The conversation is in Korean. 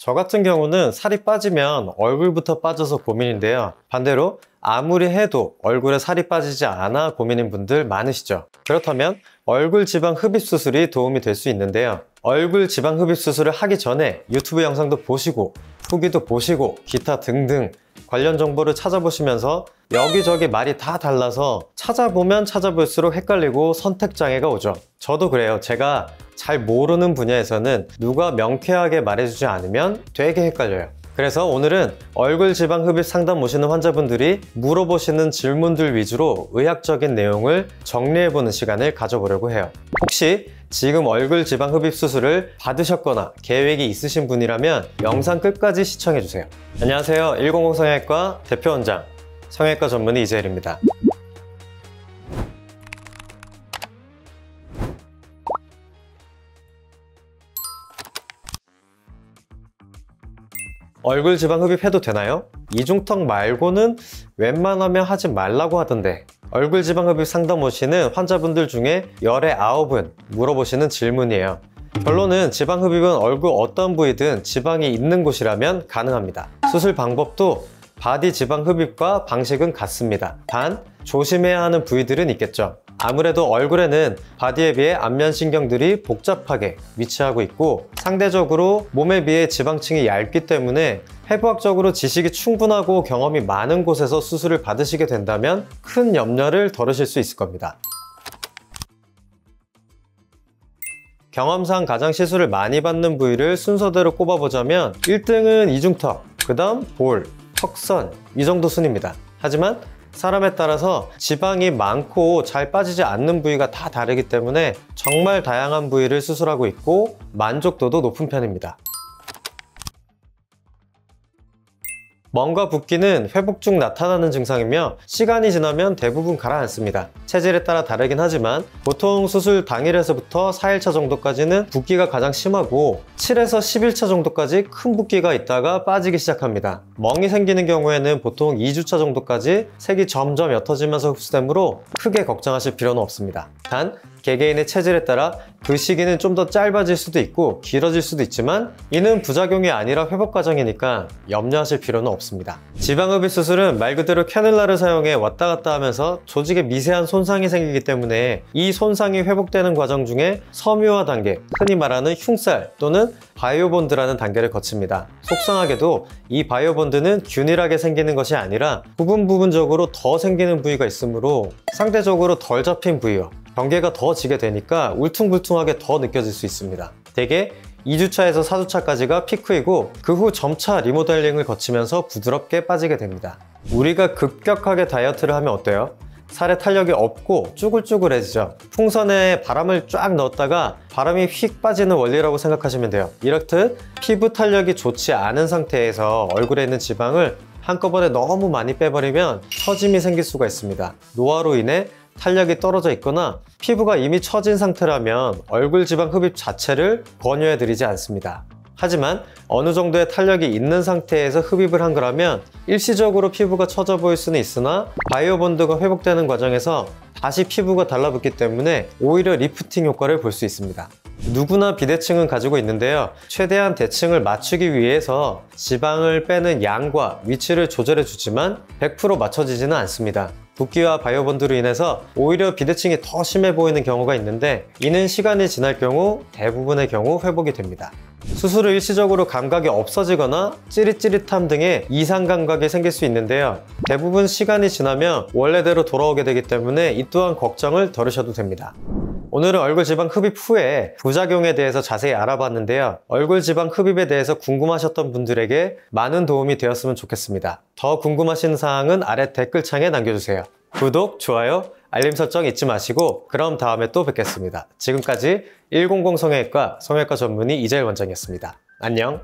저 같은 경우는 살이 빠지면 얼굴부터 빠져서 고민인데요. 반대로 아무리 해도 얼굴에 살이 빠지지 않아 고민인 분들 많으시죠. 그렇다면 얼굴 지방 흡입 수술이 도움이 될 수 있는데요. 얼굴 지방 흡입 수술을 하기 전에 유튜브 영상도 보시고 후기도 보시고 기타 등등 관련 정보를 찾아보시면서 여기저기 말이 다 달라서 찾아보면 찾아볼수록 헷갈리고 선택장애가 오죠. 저도 그래요. 제가 잘 모르는 분야에서는 누가 명쾌하게 말해주지 않으면 되게 헷갈려요. 그래서 오늘은 얼굴 지방 흡입 상담 오시는 환자분들이 물어보시는 질문들 위주로 의학적인 내용을 정리해보는 시간을 가져보려고 해요. 혹시 지금 얼굴 지방 흡입 수술을 받으셨거나 계획이 있으신 분이라면 영상 끝까지 시청해주세요. 안녕하세요. 100 성형외과 대표원장 성형외과 전문의 이재일입니다. 얼굴 지방 흡입해도 되나요? 이중턱 말고는 웬만하면 하지 말라고 하던데 얼굴 지방 흡입 상담 오시는 환자분들 중에 열의 9은 물어보시는 질문이에요. 결론은 지방 흡입은 얼굴 어떤 부위든 지방이 있는 곳이라면 가능합니다. 수술 방법도 바디 지방 흡입과 방식은 같습니다. 단 조심해야 하는 부위들은 있겠죠. 아무래도 얼굴에는 바디에 비해 안면신경들이 복잡하게 위치하고 있고 상대적으로 몸에 비해 지방층이 얇기 때문에 해부학적으로 지식이 충분하고 경험이 많은 곳에서 수술을 받으시게 된다면 큰 염려를 덜으실 수 있을 겁니다. 경험상 가장 시술을 많이 받는 부위를 순서대로 꼽아보자면 1등은 이중턱, 그 다음 볼, 턱선 이 정도 순입니다. 하지만 사람에 따라서 지방이 많고 잘 빠지지 않는 부위가 다 다르기 때문에 정말 다양한 부위를 수술하고 있고 만족도도 높은 편입니다. 멍과 붓기는 회복 중 나타나는 증상이며 시간이 지나면 대부분 가라앉습니다. 체질에 따라 다르긴 하지만 보통 수술 당일에서부터 4일차 정도까지는 붓기가 가장 심하고 7에서 10일차 정도까지 큰 붓기가 있다가 빠지기 시작합니다. 멍이 생기는 경우에는 보통 2주차 정도까지 색이 점점 옅어지면서 흡수되므로 크게 걱정하실 필요는 없습니다. 단 개개인의 체질에 따라 그 시기는 좀 더 짧아질 수도 있고 길어질 수도 있지만 이는 부작용이 아니라 회복 과정이니까 염려하실 필요는 없습니다. 지방흡입 수술은 말 그대로 캐뉼라를 사용해 왔다 갔다 하면서 조직에 미세한 손상이 생기기 때문에 이 손상이 회복되는 과정 중에 섬유화 단계, 흔히 말하는 흉살 또는 바이오본드라는 단계를 거칩니다. 속상하게도 이 바이오본드는 균일하게 생기는 것이 아니라 부분적으로 더 생기는 부위가 있으므로 상대적으로 덜 잡힌 부위와 경계가 더 지게 되니까 울퉁불퉁하게 더 느껴질 수 있습니다. 대개 2주차에서 4주차까지가 피크이고 그 후 점차 리모델링을 거치면서 부드럽게 빠지게 됩니다. 우리가 급격하게 다이어트를 하면 어때요? 살에 탄력이 없고 쭈글쭈글해지죠. 풍선에 바람을 쫙 넣었다가 바람이 휙 빠지는 원리라고 생각하시면 돼요. 이렇듯 피부 탄력이 좋지 않은 상태에서 얼굴에 있는 지방을 한꺼번에 너무 많이 빼버리면 처짐이 생길 수가 있습니다. 노화로 인해 탄력이 떨어져 있거나 피부가 이미 처진 상태라면 얼굴 지방 흡입 자체를 권유해 드리지 않습니다. 하지만 어느 정도의 탄력이 있는 상태에서 흡입을 한 거라면 일시적으로 피부가 처져 보일 수는 있으나 바이오본드가 회복되는 과정에서 다시 피부가 달라붙기 때문에 오히려 리프팅 효과를 볼 수 있습니다. 누구나 비대칭은 가지고 있는데요. 최대한 대칭을 맞추기 위해서 지방을 빼는 양과 위치를 조절해 주지만 100% 맞춰지지는 않습니다. 붓기와 바이오본드로 인해서 오히려 비대칭이 더 심해 보이는 경우가 있는데 이는 시간이 지날 경우 대부분의 경우 회복이 됩니다. 수술 후 일시적으로 감각이 없어지거나 찌릿찌릿함 등의 이상 감각이 생길 수 있는데요. 대부분 시간이 지나면 원래대로 돌아오게 되기 때문에 이 또한 걱정을 덜으셔도 됩니다. 오늘은 얼굴 지방 흡입 후에 부작용에 대해서 자세히 알아봤는데요. 얼굴 지방 흡입에 대해서 궁금하셨던 분들에게 많은 도움이 되었으면 좋겠습니다. 더 궁금하신 사항은 아래 댓글창에 남겨주세요. 구독, 좋아요, 알림 설정 잊지 마시고 그럼 다음에 또 뵙겠습니다. 지금까지 100 성형외과 전문의 이재일 원장이었습니다. 안녕.